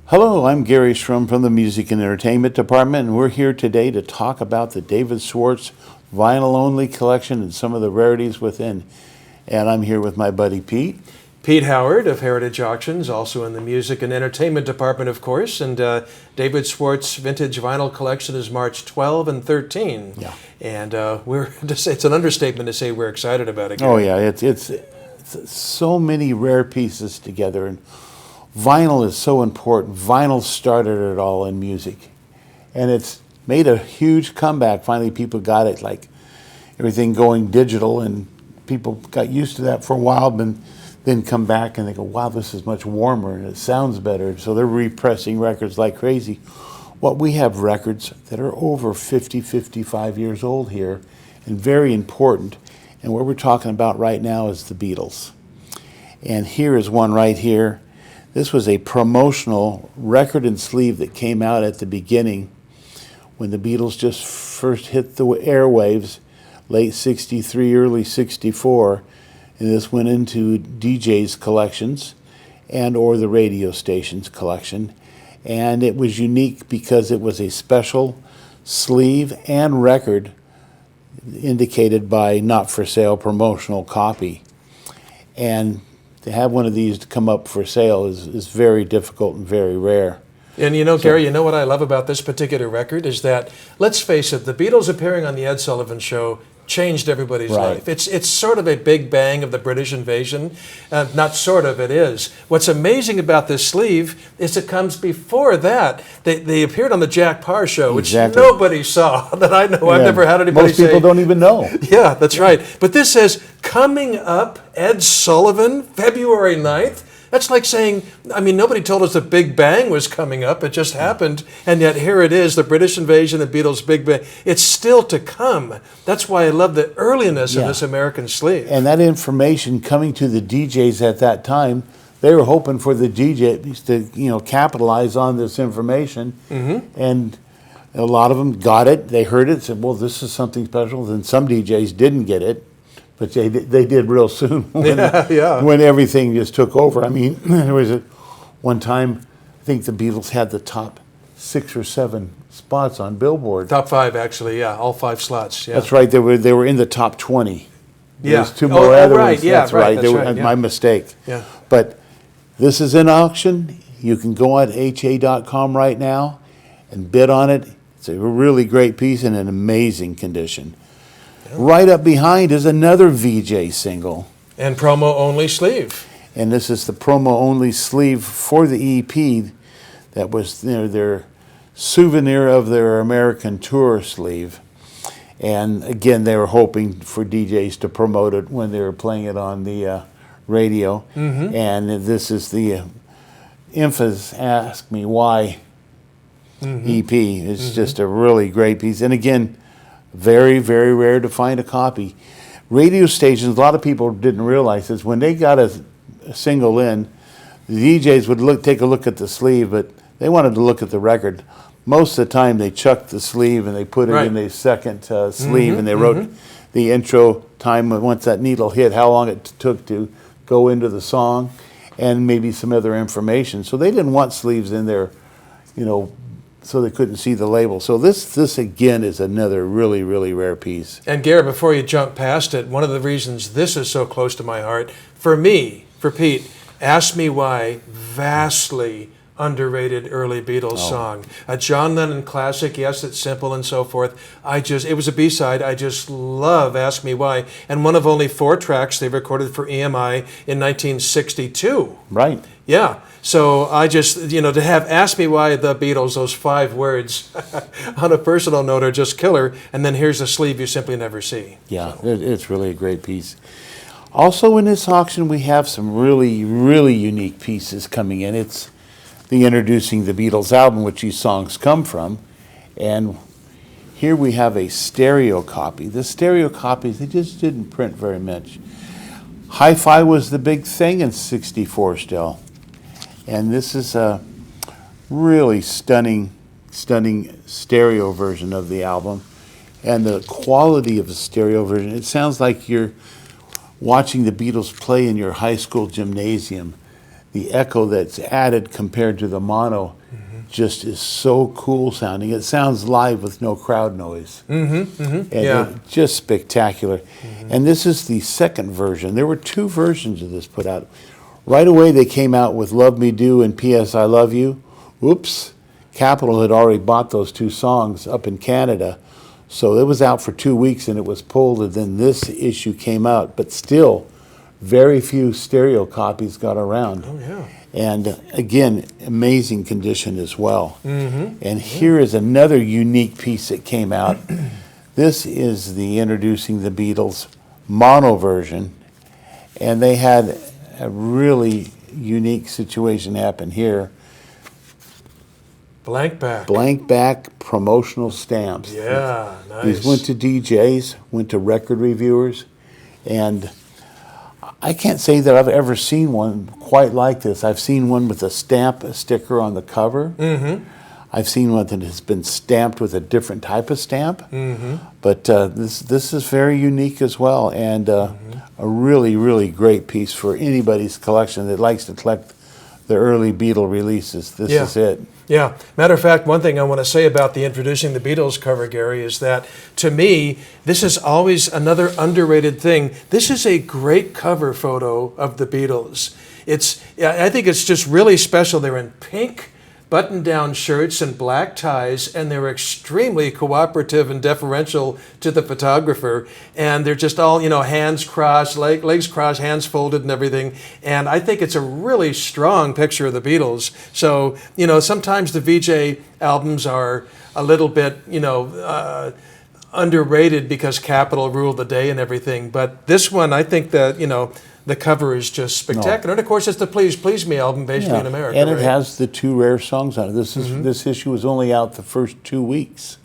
Hello, I'm Garry Shrum from the Music and Entertainment Department, and we're here today to talk about the David Swartz vinyl-only collection and some of the rarities within. And I'm here with my buddy Pete. Pete Howard of Heritage Auctions, also in the Music and Entertainment Department, of course. And David Swartz Vintage Vinyl Collection is March 12 and 13. Yeah. And it's an understatement to say we're excited about it. Oh yeah, it's so many rare pieces together, and vinyl is so important. Vinyl started it all in music, and it's made a huge comeback. Finally, people got it, like everything going digital, and people got used to that for a while, but then come back and they go, wow, this is much warmer and it sounds better. So they're repressing records like crazy. Well, we have records that are over 50, 55 years old here, and very important. And what we're talking about right now is the Beatles. And here is one right here. This was a promotional record and sleeve that came out at the beginning when the Beatles just first hit the airwaves, late 63, early 64. And this went into DJ's collections and or the radio station's collection. And it was unique because it was a special sleeve and record indicated by not for sale promotional copy. And to have one of these to come up for sale is very difficult and very rare. And you know, Garry, you know what I love about this particular record is that, let's face it, the Beatles appearing on the Ed Sullivan Show changed everybody's life. It's sort of a big bang of the British invasion. Not sort of, it is. What's amazing about this sleeve is it comes before that. They appeared on the Jack Parr Show, which nobody saw that I know. I've never had anybody say. Most people don't even know. Yeah, that's right. But this says, coming up, Ed Sullivan, February 9th. That's like saying, I mean, nobody told us the Big Bang was coming up. It just happened. And yet here it is, the British invasion, the Beatles' Big Bang. It's still to come. That's why I love the earliness of this American sleeve. And that information coming to the DJs at that time, they were hoping for the DJs to, capitalize on this information. Mm-hmm. And a lot of them got it. They heard it, said, well, this is something special. Then some DJs didn't get it. But they did real soon when everything just took over. I mean, there was one time, I think the Beatles had the top 6 or 7 spots on Billboard. Top 5, actually, yeah, all 5 slots. Yeah. That's right. They were in the top 20. Yeah. There's 2 more other right. ones. Yeah, that's right. That's right. My mistake. Yeah. But this is in auction. You can go on ha.com right now and bid on it. It's a really great piece in an amazing condition. Right up behind is another Vee-Jay single. And promo-only sleeve. And this is the promo-only sleeve for the EP that was their souvenir of their American tour sleeve. And again, they were hoping for DJs to promote it when they were playing it on the radio. Mm-hmm. And this is the infamous Ask Me Why EP. It's just a really great piece. And again, very, very rare to find a copy. Radio stations, a lot of people didn't realize this. When they got a single in, the DJs would take a look at the sleeve, but they wanted to look at the record. Most of the time, they chucked the sleeve and they put it in the second sleeve, and they wrote the intro time once that needle hit, how long it took to go into the song, and maybe some other information. So they didn't want sleeves in there, so they couldn't see the label. So this again is another really, really rare piece. And Garry, before you jump past it, one of the reasons this is so close to my heart, for me, for Pete, Ask Me Why, vastly underrated early Beatles song. A John Lennon classic, yes, it's simple and so forth. It was a B-side. I just love Ask Me Why. And one of only 4 tracks they recorded for EMI in 1962. Right. Yeah. So I just, to have Ask Me Why, the Beatles, those 5 words on a personal note are just killer. And then here's a sleeve you simply never see. Yeah, it's really a great piece. Also in this auction, we have some really, really unique pieces coming in. It's the Introducing the Beatles album, which these songs come from. And here we have a stereo copy. The stereo copies, they just didn't print very much. Hi-Fi was the big thing in '64 still. And this is a really stunning stereo version of the album. And the quality of the stereo version, it sounds like you're watching the Beatles play in your high school gymnasium. the echo that's added compared to the mono just is so cool sounding. It sounds live with no crowd noise. And just spectacular. And this is the second version. There were 2 versions of this put out. Right away they came out with Love Me Do and P.S. I Love You. Oops. Capitol had already bought those 2 songs up in Canada. So it was out for 2 weeks and it was pulled, and then this issue came out. But still, very few stereo copies got around. Oh, yeah. And again, amazing condition as well. And here is another unique piece that came out. This is the Introducing the Beatles mono version. And they had a really unique situation happen here. Blank back. Blank back promotional stamps. Yeah, nice. These went to DJs, went to record reviewers, and I can't say that I've ever seen one quite like this. I've seen one with a sticker on the cover. I've seen one that has been stamped with a different type of stamp. But this is very unique as well, and a really, really great piece for anybody's collection that likes to collect the early Beatle releases. This is it. Yeah. Matter of fact, one thing I want to say about the Introducing the Beatles cover, Gary, is that to me, this is always another underrated thing. This is a great cover photo of the Beatles. I think it's just really special. They're in pink button-down shirts and black ties, and they're extremely cooperative and deferential to the photographer. And they're just all, hands crossed, legs crossed, hands folded and everything. And I think it's a really strong picture of the Beatles. So, sometimes the Vee-Jay albums are a little bit, underrated because Capitol ruled the day and everything. But this one, I think that, the cover is just spectacular. And of course, it's the Please Please Me album, basically in America. And it has the 2 rare songs on it. This issue was only out the first 2 weeks.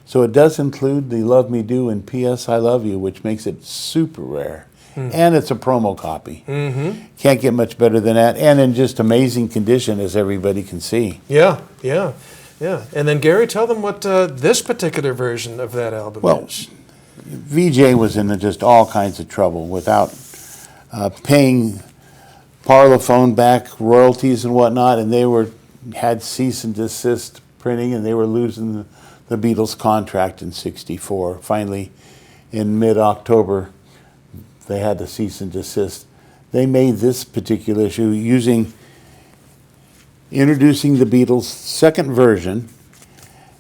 So it does include the Love Me Do and P.S. I Love You, which makes it super rare. And it's a promo copy. Can't get much better than that. And in just amazing condition, as everybody can see. Yeah. And then, Gary, tell them what this particular version of that album is. Vee-Jay was in just all kinds of trouble without paying Parlophone back royalties and whatnot, and they had cease and desist printing, and they were losing the Beatles contract in '64. Finally, in mid-October, they had to cease and desist. They made this particular issue introducing the Beatles' second version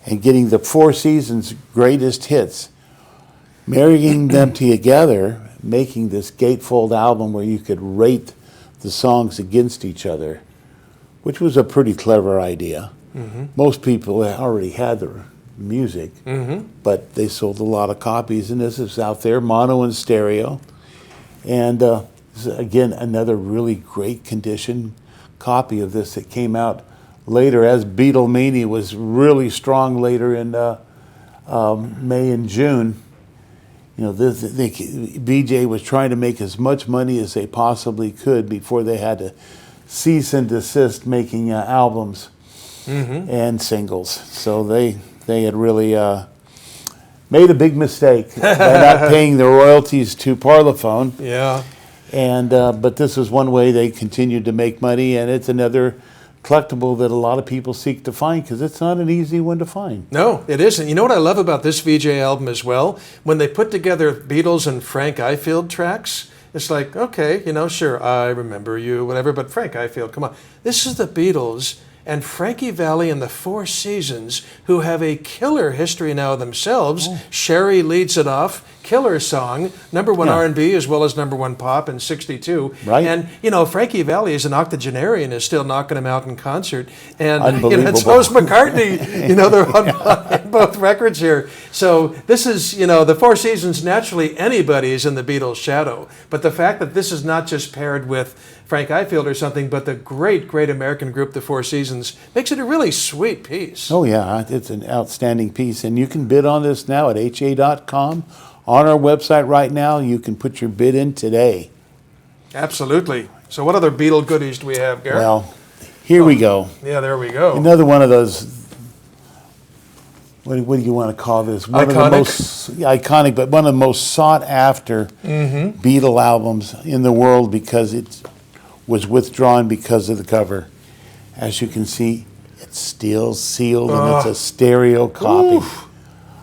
and getting the 4 Seasons greatest hits, marrying them together, making this gatefold album where you could rate the songs against each other, which was a pretty clever idea. Most people already had the music, but they sold a lot of copies, and this is out there, mono and stereo. And this is, again, another really great condition copy of this that came out later as Beatlemania was really strong later in May and June. Vee-Jay was trying to make as much money as they possibly could before they had to cease and desist making albums and singles. So they had really made a big mistake by not paying the royalties to Parlophone. Yeah. And but this is one way they continued to make money, and it's another collectible that a lot of people seek to find because it's not an easy one to find. No, it isn't. You know what I love about this Vee-Jay album as well? When they put together Beatles and Frank Ifield tracks, it's like, okay, sure, I remember you, whatever, but Frank Ifield, come on. This is the Beatles and Frankie Valli and the 4 Seasons, who have a killer history now themselves. Sherry leads it off. Killer song, #1 R&B as well as #1 pop in '62. Right. And, Frankie Valli is an octogenarian, is still knocking him out in concert. And, Unbelievable. so's McCartney. They're on both records here. So this is, the 4 Seasons, naturally anybody is in the Beatles' shadow. But the fact that this is not just paired with Frank Ifield or something, but the great, great American group, the 4 Seasons, makes it a really sweet piece. Oh, yeah, it's an outstanding piece. And you can bid on this now at ha.com. On our website right now, you can put your bid in today. Absolutely. So what other Beatle goodies do we have, Garry? Well, here we go. Yeah, there we go. Another one of those, what do you want to call this? One Iconic? of the most iconic, but one of the most sought after Beatle albums in the world because it's was withdrawn because of the cover. As you can see, it's still sealed and it's a stereo copy. Oof,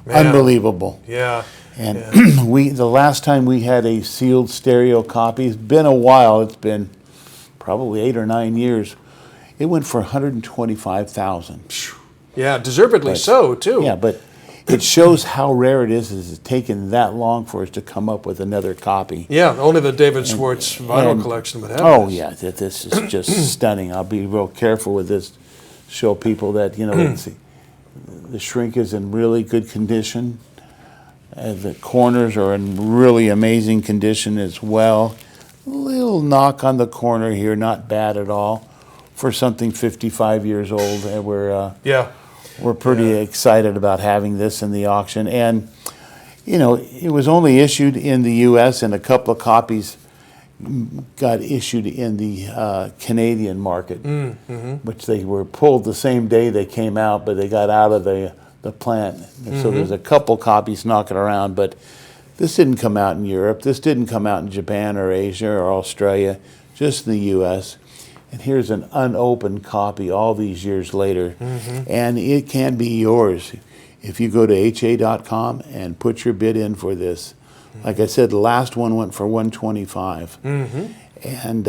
man. Unbelievable. Yeah. And the last time we had a sealed stereo copy, it's been a while, it's been probably 8 or 9 years. It went for $125,000. Yeah, deservedly so, too. Yeah, but it shows how rare it is. It's taken that long for us to come up with another copy. Yeah, only the David Swartz vinyl collection would have this. Yeah, this is just stunning. I'll be real careful with this. Show people that, the shrink is in really good condition. The corners are in really amazing condition as well. Little knock on the corner here, not bad at all for something 55 years old. And we're pretty excited about having this in the auction. And, it was only issued in the U.S. and a couple of copies got issued in the Canadian market, which they were pulled the same day they came out, but they got out of the plant. So there's a couple copies knocking around, but this didn't come out in Europe. This didn't come out in Japan or Asia or Australia, just in the U.S. And here's an unopened copy all these years later, and it can be yours if you go to ha.com and put your bid in for this. Like I said, the last one went for $125, and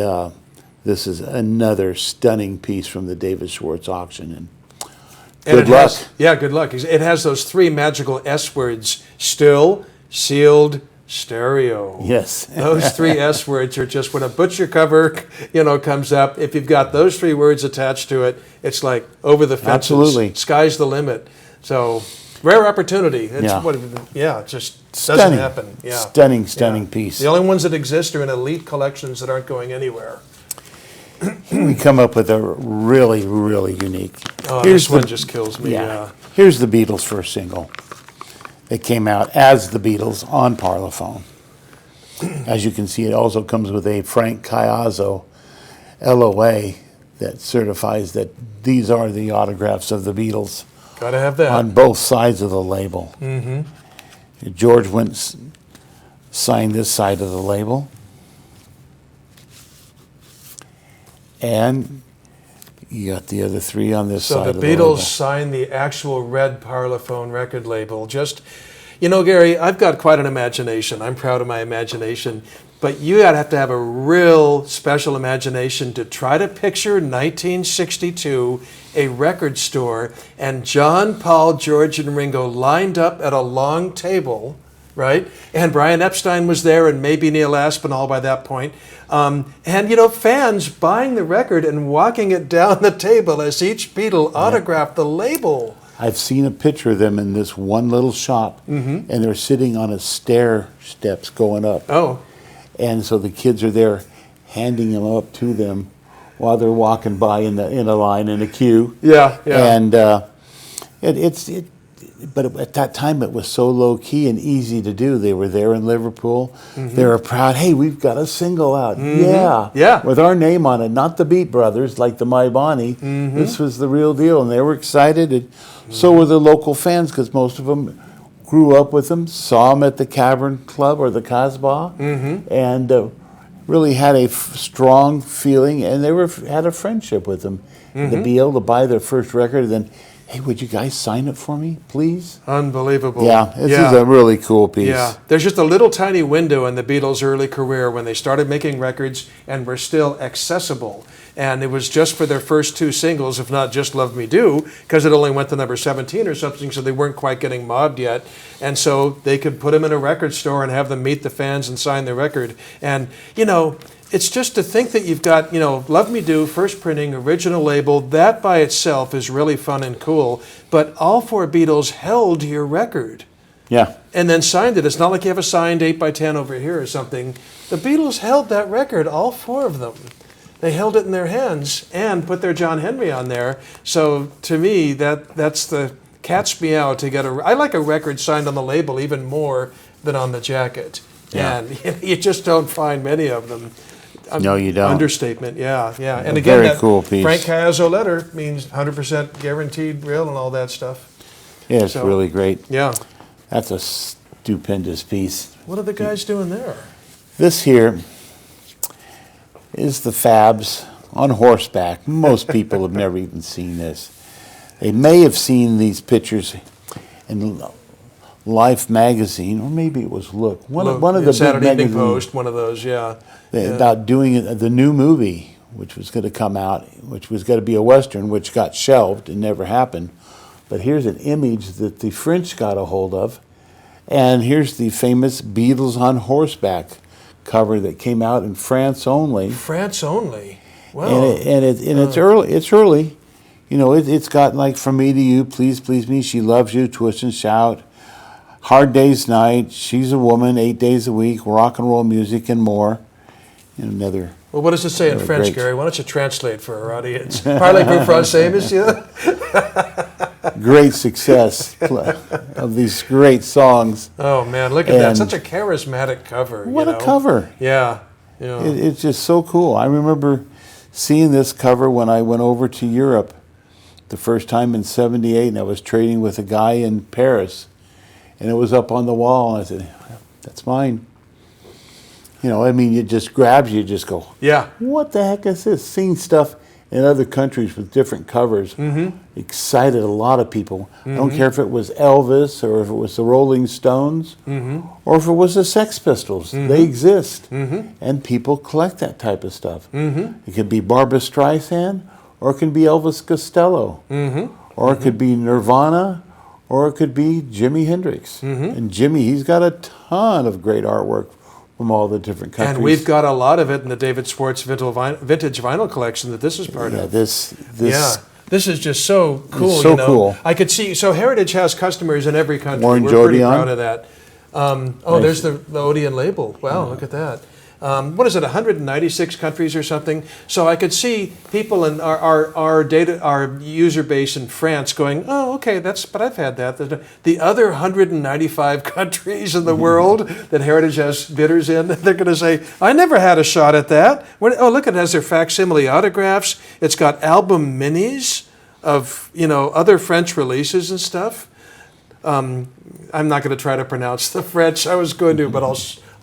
this is another stunning piece from the David Swartz auction. And good luck. Good luck. It has those 3 magical S words: still, sealed, stereo. Yes. Those 3 S words are just, when a butcher cover, comes up, if you've got those 3 words attached to it, it's like over the fences. Absolutely. Sky's the limit. So, rare opportunity. It just doesn't happen. Yeah. Stunning piece. The only ones that exist are in elite collections that aren't going anywhere. We come up with a really, really unique. This one just kills me. Yeah. Here's the Beatles' first single. It came out as the Beatles on Parlophone. As you can see, it also comes with a Frank Caiazzo LOA that certifies that these are the autographs of the Beatles. Gotta have that. On both sides of the label. George went signed this side of the label. And you got the other 3 on this side of the label. So the Beatles signed the actual red Parlophone record label. Just, Gary, I've got quite an imagination. I'm proud of my imagination. But you have to have a real special imagination to try to picture 1962, a record store, and John, Paul, George, and Ringo lined up at a long table, right? And Brian Epstein was there, and maybe Neil Aspinall by that point. And, fans buying the record and walking it down the table as each Beatle autographed the label. I've seen a picture of them in this one little shop, and they're sitting on a stair steps going up. Oh. And so the kids are there handing them up to them while they're walking by in a line, in a queue. Yeah. And but at that time it was so low key and easy to do. They were there in Liverpool. They were proud. Hey, we've got a single out. Yeah. With our name on it, not the Beat Brothers like the My Bonnie. This was the real deal, and they were excited. And so were the local fans, because most of them grew up with them, saw them at the Cavern Club or the Casbah, and really had a strong feeling, and they had a friendship with them. And to be able to buy their first record, and then, hey, would you guys sign it for me, please? Unbelievable. Yeah, this is a really cool piece. Yeah, there's just a little tiny window in the Beatles' early career when they started making records and were still accessible. And it was just for their first 2 singles, if not just Love Me Do, because it only went to number 17 or something, so they weren't quite getting mobbed yet. And so they could put them in a record store and have them meet the fans and sign their record. And, it's just to think that you've got, Love Me Do, first printing, original label, that by itself is really fun and cool. But all 4 Beatles held your record. Yeah. And then signed it. It's not like you have a signed 8x10 over here or something. The Beatles held that record, all 4 of them. They held it in their hands and put their John Henry on there. So to me, that's the catch me out to get I like a record signed on the label even more than on the jacket. Yeah. And you just don't find many of them. No, you don't. Understatement, yeah. And again, very that cool piece. Frank Caiazzo letter means 100% guaranteed real and all that stuff. Yeah, it's really great. Yeah. That's a stupendous piece. What are the guys doing there? This here is the Fabs on horseback. Most people have never even seen this. They may have seen these pictures in Life magazine, or maybe it was Look. One of the big Saturday Evening magazines Post, one of those, yeah. about doing the new movie, which was going to come out, which was going to be a Western, which got shelved and never happened. But here's an image that the French got a hold of, and here's the famous Beatles on horseback cover that came out in France only. France only. Wow. And it's early. It's early. You know, it's got like From Me to You, Please Please Me, She Loves You, Twist and Shout, Hard Day's Night, She's a Woman, 8 Days a Week, Rock and Roll Music, and more. And another. Well, what does it say in French, great. Gary? Why don't you translate for our audience? Parlez-vous français, monsieur? Great success of these great songs. Oh, man, look at that. Such a charismatic cover. What a cover. Yeah. Yeah. It's just so cool. I remember seeing this cover when I went over to Europe the first time in '78, and I was trading with a guy in Paris, and it was up on the wall, and I said, that's mine. You know, I mean, it just grabs you, just go, Yeah. what the heck is this? Seeing stuff in other countries with different covers excited a lot of people. I don't care if it was Elvis or if it was the Rolling Stones or if it was the Sex Pistols. They exist, and people collect that type of stuff. It could be Barbra Streisand, or it can be Elvis Costello, or it could be Nirvana, or it could be Jimi Hendrix. And Jimmy, he's got a ton of great artwork from all the different countries. And we've got a lot of it in the David Swartz vintage vinyl collection that this is part of. This is just so cool. It's so cool. I could see. So Heritage has customers in every country. Warren We're pretty Odeon. proud of that. There's the Odeon label. Wow, look at that. What is it? 196 countries or something. So I could see people in our user base in France going, oh, okay, but I've had that. The other 195 countries in the world that Heritage has bidders in, they're going to say, I never had a shot at that. Oh, look, it has their facsimile autographs. It's got album minis of other French releases and stuff. I'm not going to try to pronounce the French. I was going to, but I'll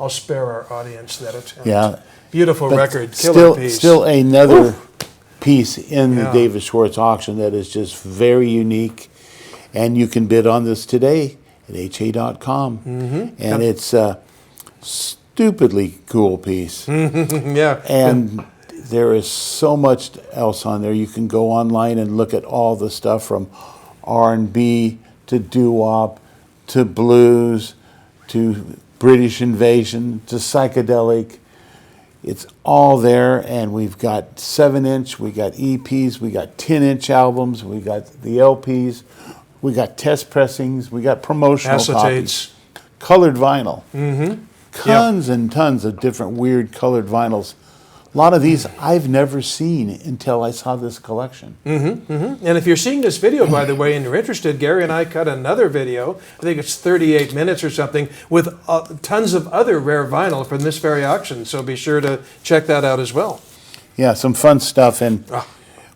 spare our audience that attempt. Yeah. Beautiful But record, killer piece. Still another piece in the David Swartz auction that is just very unique, and you can bid on this today at ha.com. And it's a stupidly cool piece. Yeah. And there is so much else on there. You can go online and look at all the stuff from R&B to doo-wop to blues to British invasion to psychedelic. It's all there, and we've got 7-inch, we got EPs, we got 10-inch albums, we got the LPs, we got test pressings, we got promotional Acetates. copies, colored vinyl, tons and tons of different weird colored vinyls. A lot of these I've never seen until I saw this collection. And if you're seeing this video, by the way, and you're interested, Gary and I cut another video, I think it's 38 minutes or something, with tons of other rare vinyl from this very auction. So be sure to check that out as well. Yeah, some fun stuff, and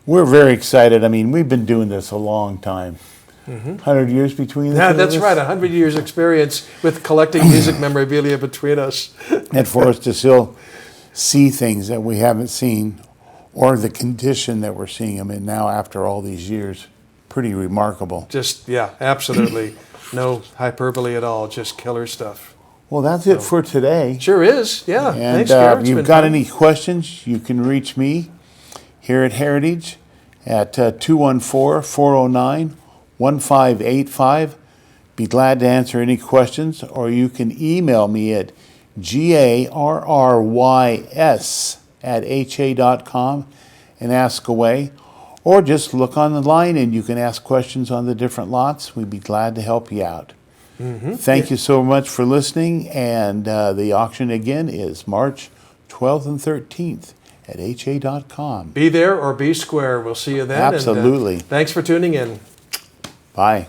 we're very excited. I mean, we've been doing this a long time. 100 years between the two of That's us. right, 100 years experience with collecting music memorabilia between us. And for us to still see things that we haven't seen, or the condition that we're seeing them in now after all these years, pretty remarkable. Just, absolutely. No hyperbole at all, just killer stuff. Well, that's it for today. Sure is, yeah. And Thanks, Gary. if you've got any questions, you can reach me here at Heritage at 214-409-1585. Be glad to answer any questions, or you can email me at garrys@ha.com and ask away, or just look on the line and you can ask questions on the different lots. We'd be glad to help you out. Thank you so much for listening, and the auction again is March 12th and 13th at ha.com. Be there or be square. We'll see you then. Absolutely. And, thanks for tuning in. Bye.